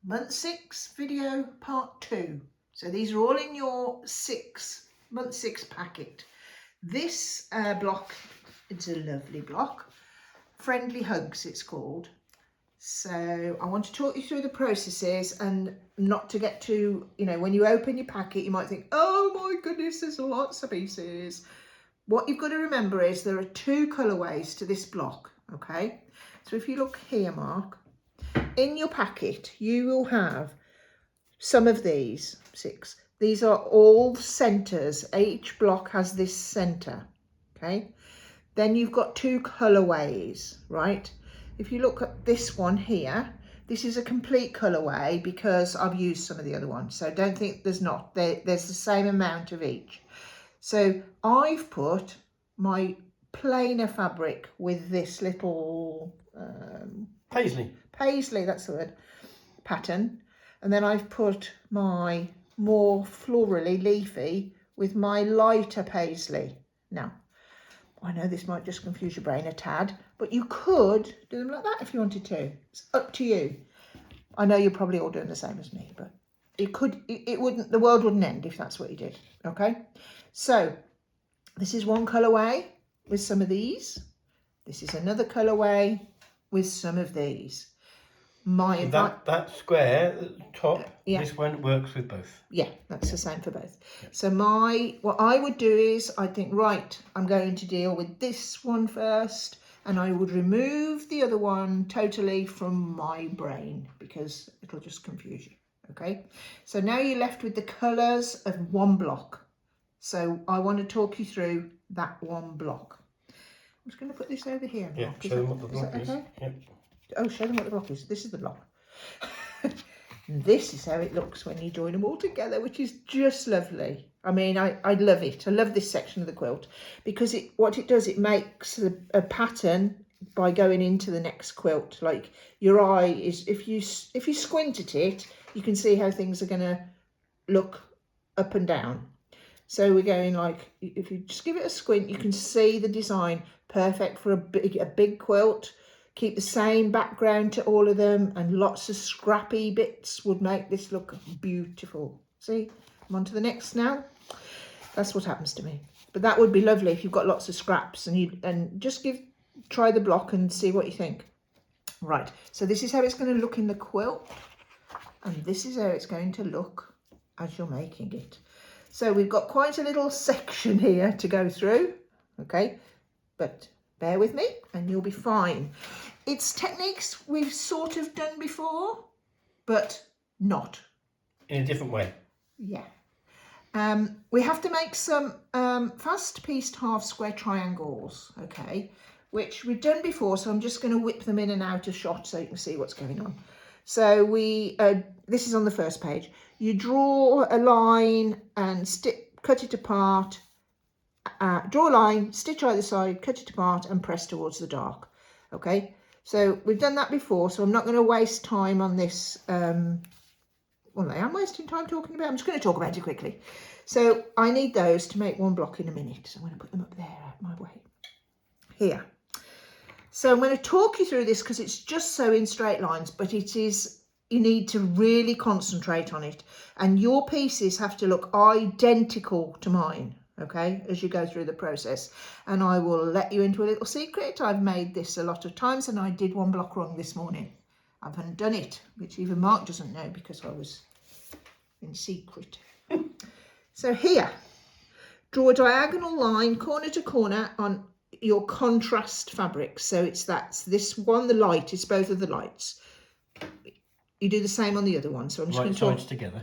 month 6 video part 2. So these are all in your month 6 packet. This block, it's a lovely block, Friendly Hugs it's called. So I want to talk you through the processes and not to get too, when you open your packet you might think, oh my goodness, there's lots of pieces. What you've got to remember is there are 2 colourways to this block, okay? So if you look here, Mark, in your packet you will have some of these 6. These are all centres. Each block has this centre, okay? Then you've got 2 colourways, right? If you look at this one here, this is a complete colourway because I've used some of the other ones. So don't think there's not. There's the same amount of each. So I've put my plainer fabric with this little paisley, that's the word, pattern, and then I've put my more florally leafy with my lighter paisley. Now I know this might just confuse your brain a tad, but you could do them like that if you wanted to. It's up to you. I know you're probably all doing the same as me, but it wouldn't, the world wouldn't end if that's what you did. Okay, so this is one colourway with some of these. This is another colourway with some of these. That square at the top, yeah. This one works with both. Yeah, that's the same for both. Yeah. So what I would do is I'd think, right, I'm going to deal with this one first, and I would remove the other one totally from my brain because it'll just confuse you. Okay, so now you're left with the colours of one block. So I want to talk you through that one block. I'm just going to put this over here, Mark. Yeah, show them what the block is. Okay? Yep. Oh, show them what the block is. This is the block. This is how it looks when you join them all together, which is just lovely. I mean, I love it. I love this section of the quilt because what it does, it makes a pattern by going into the next quilt. Like your eye is, if you squint at it, you can see how things are going to look up and down. So we're going like, if you just give it a squint, you can see the design, perfect for a big quilt. Keep the same background to all of them, and lots of scrappy bits would make this look beautiful. See, I'm on to the next now. That's what happens to me. But that would be lovely if you've got lots of scraps, and just try the block and see what you think. Right, so this is how it's going to look in the quilt, and this is how it's going to look as you're making it. So we've got quite a little section here to go through, okay, but bear with me and you'll be fine. It's techniques we've sort of done before, but not. In a different way. Yeah. We have to make some fast-pieced half square triangles, okay, which we've done before, so I'm just going to whip them in and out of shot so you can see what's going on. So this is on the first page. You draw a line and cut it apart. Draw a line, stitch either side, cut it apart and press towards the dark. Okay, so we've done that before, so I'm not going to waste time on this. Well, I am wasting time talking about it. I'm just going to talk about it quickly. So I need those to make one block in a minute. So I'm going to put them up there out my way. Here. So I'm going to talk you through this because it's just so in straight lines, but it is, you need to really concentrate on it. And your pieces have to look identical to mine, okay, as you go through the process. And I will let you into a little secret. I've made this a lot of times and I did one block wrong this morning. I haven't done it, which even Mark doesn't know because I was in secret. So here, draw a diagonal line corner to corner on your contrast fabric. So that's this one, the light, it's both of the lights. You do the same on the other one. So I'm just going to talk. Right sides together.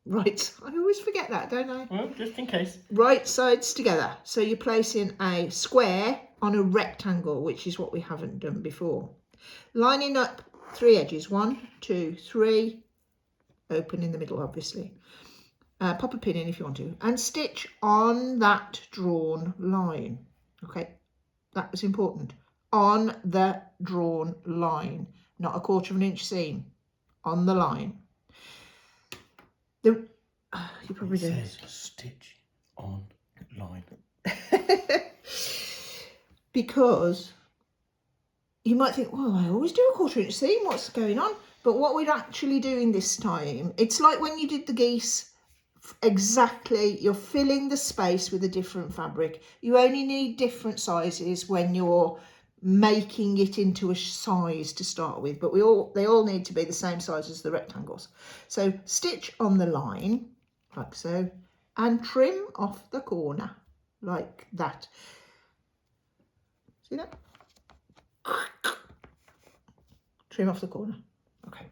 Right, I always forget that, don't I? Well, just in case. Right sides together. So you're placing a square on a rectangle, which is what we haven't done before. Lining up 3 edges, 1, 2, 3, open in the middle, obviously. Pop a pin in if you want to, and stitch on that drawn line. Okay, that was important. On the drawn line, not a 1/4 of an inch seam. On the line. You probably do. It says stitch on line. Because you might think, well, I always do a 1/4 inch seam. What's going on? But what we're actually doing this time, it's like when you did the geese, exactly, you're filling the space with a different fabric. You only need different sizes when you're making it into a size to start with, but they all need to be the same size as the rectangles. So stitch on the line like so and trim off the corner like that. See that? Trim off the corner. Okay.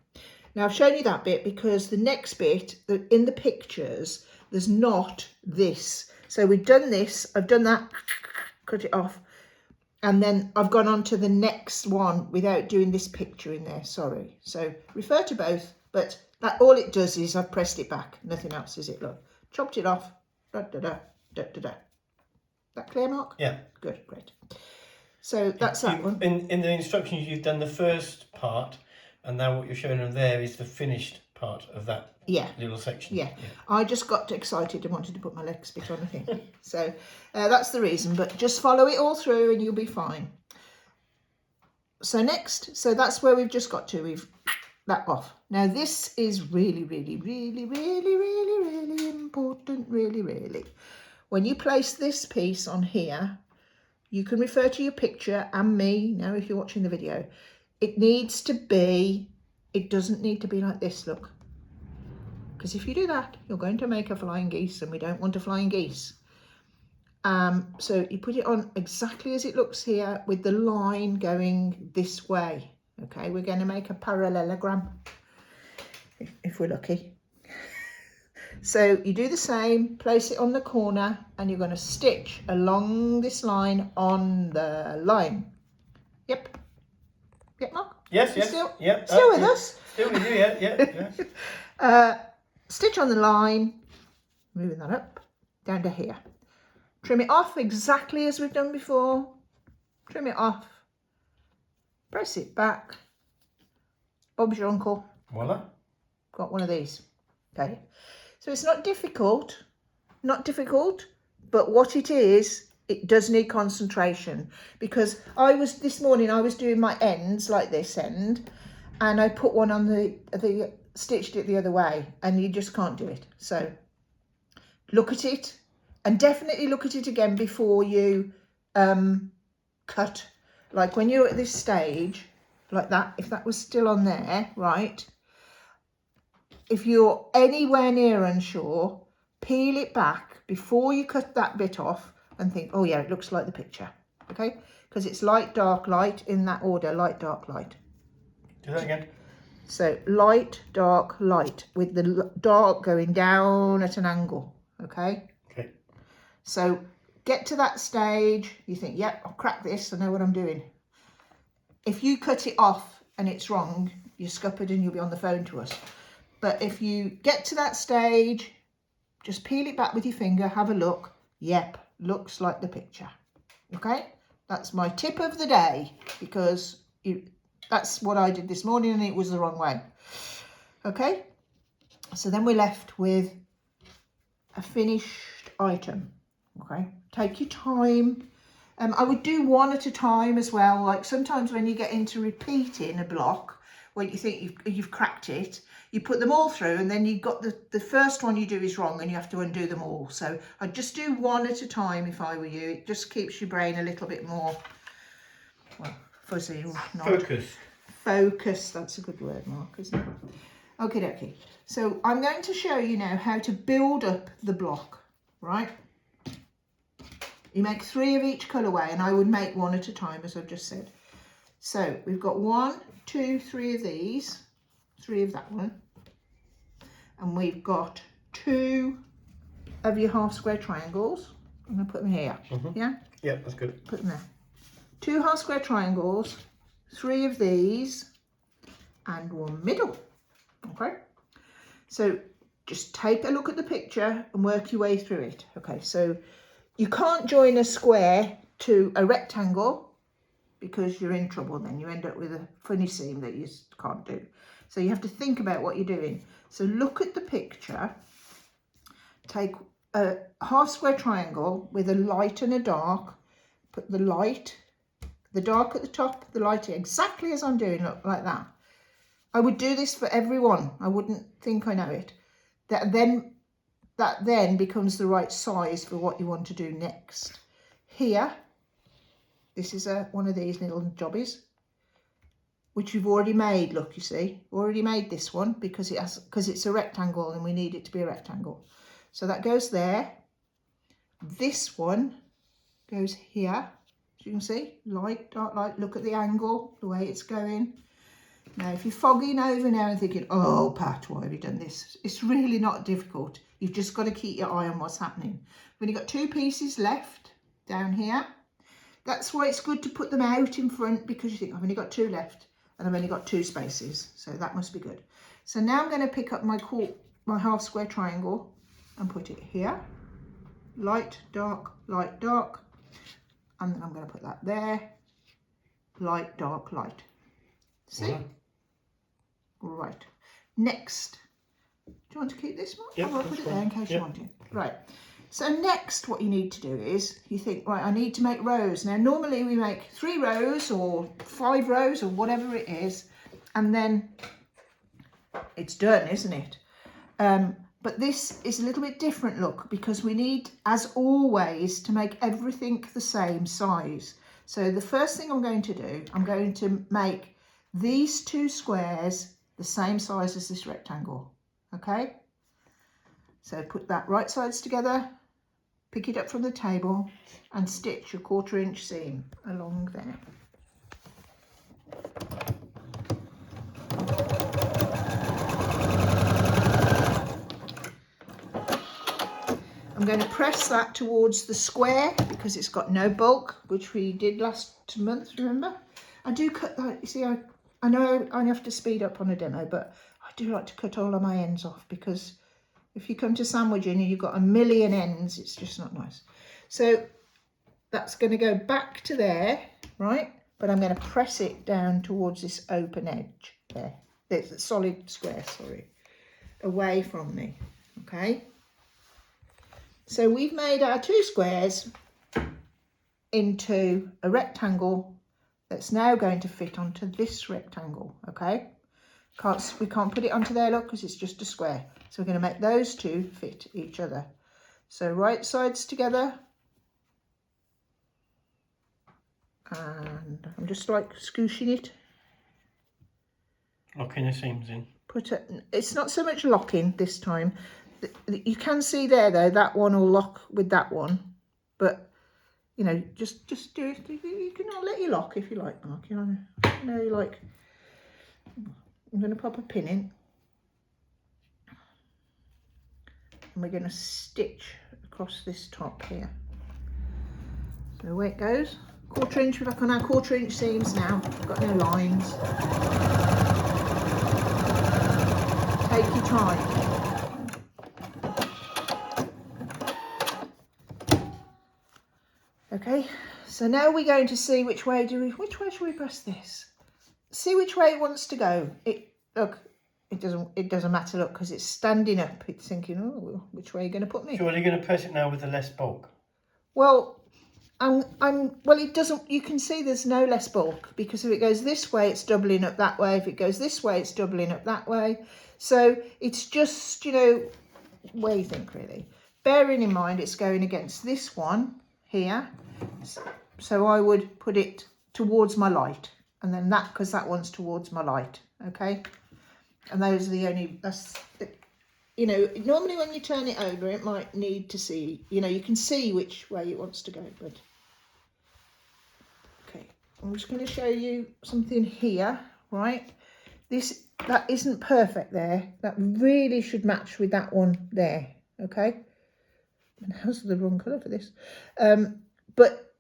Now I've shown you that bit because the next bit, in the pictures, there's not this. So we've done this, I've done that, cut it off, and then I've gone on to the next one without doing this picture in there, sorry. So refer to both, but that all it does is I've pressed it back, nothing else, is it? Look, chopped it off, da da da, da da da. That clear, Mark? Yeah. Good, great. So that's that one. In the instructions, you've done the first part, and now what you're showing them there is the finished part of that little section. Yeah. I just got excited and wanted to put my legs bit on the thing. So that's the reason, but just follow it all through and you'll be fine. So next, so that's where we've just got to. We've that off. Now this is really, really, really, really, really, really important, really. When you place this piece on here, you can refer to your picture and me now if you're watching the video. It needs to be, it doesn't need to be like this, look. Because if you do that, you're going to make a flying geese and we don't want a flying geese. So you put it on exactly as it looks here with the line going this way. Okay, we're going to make a parallelogram if we're lucky. So you do the same, place it on the corner and you're going to stitch along this line on the line. Yep. Yep, Mark? Yes. Still with us? Still with you, yeah. Stitch on the line, moving that up, down to here. Trim it off exactly as we've done before. Trim it off. Press it back. Bob's your uncle. Voila. Got one of these. Okay. So it's not difficult, but what it is, it does need concentration because this morning I was doing my ends like this end and I put one on stitched it the other way and you just can't do it. So look at it and definitely look at it again before you cut. Like when you're at this stage, like that, if that was still on there, right? If you're anywhere near unsure, peel it back before you cut that bit off and think, oh yeah, it looks like the picture, okay? Because it's light, dark, light in that order, light, dark, light. Do that again. So light, dark, light with the dark going down at an angle, okay? Okay. So get to that stage, you think, yep, I'll crack this, I know what I'm doing. If you cut it off and it's wrong, you're scuppered and you'll be on the phone to us. But if you get to that stage, just peel it back with your finger, have a look. Yep, looks like the picture. Okay? That's my tip of the day because that's what I did this morning and it was the wrong way. Okay? So then we're left with a finished item. Okay? Take your time. I would do one at a time as well. Like sometimes when you get into repeating a block, when you think you've cracked it, you put them all through and then you've got the first one you do is wrong and you have to undo them all. So I'd just do one at a time if I were you. It just keeps your brain a little bit more, well, fuzzy or not. Focus, that's a good word, Mark, isn't it? Okie dokie. So I'm going to show you now how to build up the block, right? You make 3 of each colourway and I would make one at a time as I've just said. So we've got 1, 2, 3 of these, 3 of that one. And we've got 2 of your half square triangles. I'm going to put them here, yeah? Yeah, that's good. Put them there. 2 half square triangles, 3 of these, and 1 middle, okay? So just take a look at the picture and work your way through it. Okay, so you can't join a square to a rectangle because you're in trouble then. You end up with a funny seam that you can't do. So you have to think about what you're doing. So look at the picture. Take a half square triangle with a light and a dark. Put the light, the dark at the top, the light exactly as I'm doing, look, like that. I would do this for everyone. I wouldn't think I know it. That then becomes the right size for what you want to do next. Here, this is one of these little jobbies, which you've already made. Look, you see, already made this one because it's a rectangle and we need it to be a rectangle. So that goes there. This one goes here, as you can see, light, dark, light. Look at the angle, the way it's going. Now, if you're fogging over now and thinking, oh, Pat, why have you done this? It's really not difficult. You've just got to keep your eye on what's happening. We've only got 2 pieces left down here. That's why it's good to put them out in front, because you think, I've only got 2 left and I've only got 2 spaces. So that must be good. So now I'm going to pick up my half square triangle and put it here. Light, dark, light, dark. And then I'm going to put that there. Light, dark, light. See? Yeah. Right. Next. Do you want to keep this one? Yep, I'll put it there in case you want it. Right. So next what you need to do is, you think, right, I need to make rows. Now normally we make 3 rows or 5 rows or whatever it is, and then it's done, isn't it? But this is a little bit different, look, because we need, as always, to make everything the same size. So the first thing I'm going to do, I'm going to make these 2 squares the same size as this rectangle, okay? So put that right sides together, pick it up from the table and stitch your 1/4 inch seam along there. I'm going to press that towards the square because it's got no bulk, which we did last month, remember? I do cut that, you see, I know I have to speed up on a demo, but I do like to cut all of my ends off, because if you come to sandwiching and you've got a million ends, it's just not nice. So that's going to go back to there, right? But I'm going to press it down towards this open edge there. This solid square, sorry, away from me, okay? So we've made our 2 squares into a rectangle that's now going to fit onto this rectangle, okay? We can't put it onto there, look, because it's just a square. So we're going to make those 2 fit each other. So right sides together. And I'm just like scooshing it. Locking the seams in. It's not so much locking this time. You can see there though, that one will lock with that one, but you know, just do it. You can let you lock if you like, Mark. You know, like, I'm going to pop a pin in, and we're going to stitch across this top here. So away it goes. 1/4 inch. We're back on our 1/4 inch seams now. We've got no lines. Take your time. Okay, so now we're going to see which way should we press this? See which way it wants to go. Look, it doesn't matter, look, because it's standing up. It's thinking, oh, which way are you going to put me? Surely you're going to press it now with the less bulk. Well, well, it doesn't. You can see there's no less bulk, because if it goes this way, it's doubling up that way. If it goes this way, it's doubling up that way. So it's just, you know, where you think really. Bearing in mind it's going against this one here, so I would put it towards my light, and then that, because that one's towards my light, okay? And those are the only, you know, normally when you turn it over, it might need to see, you know, you can see which way it wants to go, but okay, I'm just going to show you something here, right? That isn't perfect there. That really should match with that one there, okay? And how's the wrong colour for this? But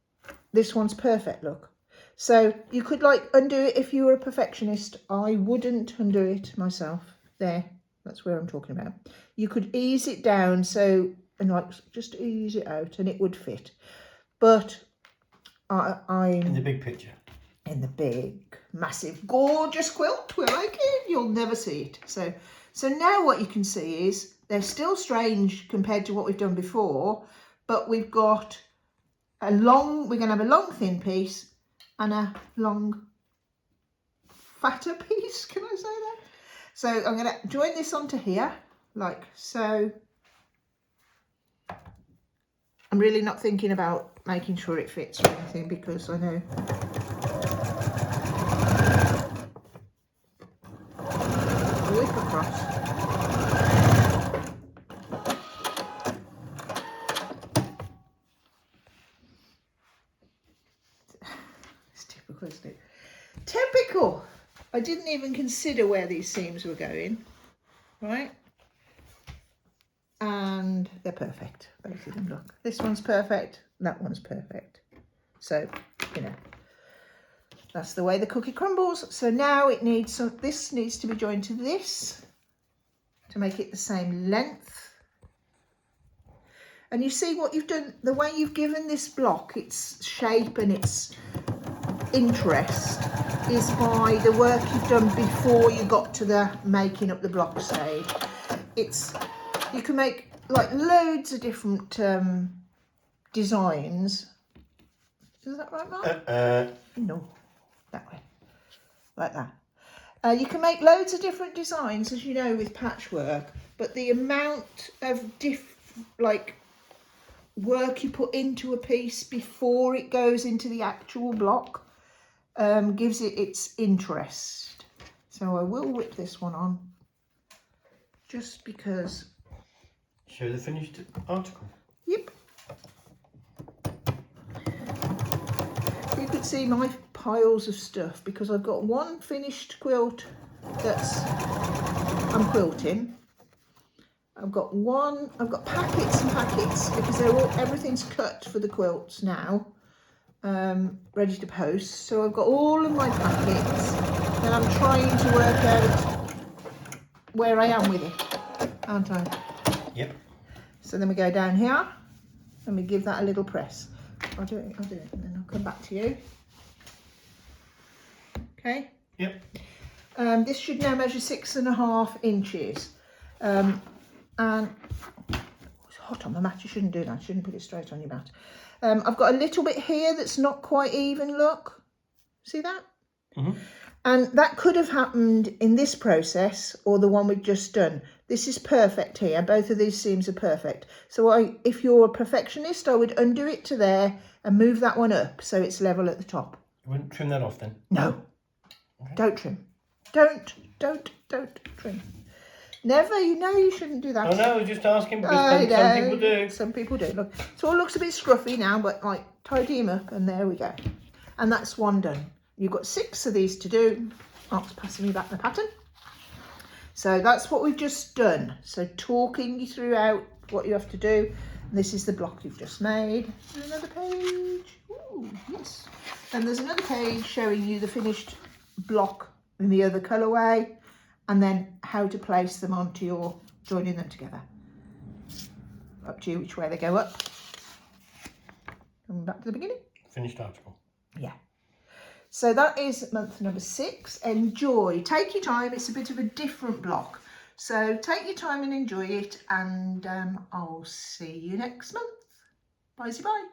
this one's perfect, look. So you could like undo it if you were a perfectionist. I wouldn't undo it myself. There, that's where I'm talking about. You could ease it down, so, and like just ease it out and it would fit. But I'm in the big picture. In the big, massive, gorgeous quilt, we're like it, you'll never see it. So now what you can see is they're still strange compared to what we've done before, but we've got we're going to have a long thin piece and a long fatter piece, can I say that? So I'm going to join this onto here, like so. I'm really not thinking about making sure it fits or anything because I know. Whip across. It's typical, isn't it? Typical! I didn't even consider where these seams were going, right? And they're perfect, both of them, look. This one's perfect, that one's perfect. So, you know, that's the way the cookie crumbles. So now it needs, so this needs to be joined to this to make it the same length. And you see what you've done, the way you've given this block its shape and its interest is by the work you've done before you got to the making up the block stage. You can make like loads of different designs. Is that right, Mark? No, that way, like that. You can make loads of different designs, as you know, with patchwork, but the amount of work you put into a piece before it goes into the actual block gives it its interest. So I will whip this one on just because. Show the finished article. Yep. You could see my piles of stuff because I've got one finished quilt I'm quilting. I've got packets and packets because everything's cut for the quilts now, ready to post. So I've got all of my packets and I'm trying to work out where I am with it, aren't I? Yep. So then we go down here and we give that a little press. I'll do it, and then I'll come back to you. Okay? Yep. This should now measure 6.5 inches. And it's hot on the mat, you shouldn't do that, you shouldn't put it straight on your mat. I've got a little bit here that's not quite even, look. See that? Mm-hmm. And that could have happened in this process or the one we've just done. This is perfect here. Both of these seams are perfect. So if you're a perfectionist, I would undo it to there and move that one up so it's level at the top. You wouldn't trim that off then? No. Okay. Don't trim. Don't trim. Never, you know you shouldn't do that. Oh no, I was just asking because some people do. Some people do. Look, it all looks a bit scruffy now, but like tidy them up and there we go. And that's one done. You've got 6 of these to do. Mark's passing me back the pattern. So that's what we've just done. So talking you throughout what you have to do. And this is the block you've just made. And another page. Ooh, yes. And there's another page showing you the finished block in the other colourway. And then how to place them onto your, joining them together. Up to you which way they go up. Coming back to the beginning. Finished article. Yeah. So that is month number 6. Enjoy. Take your time. It's a bit of a different block. So take your time and enjoy it. And I'll see you next month. Bye-bye.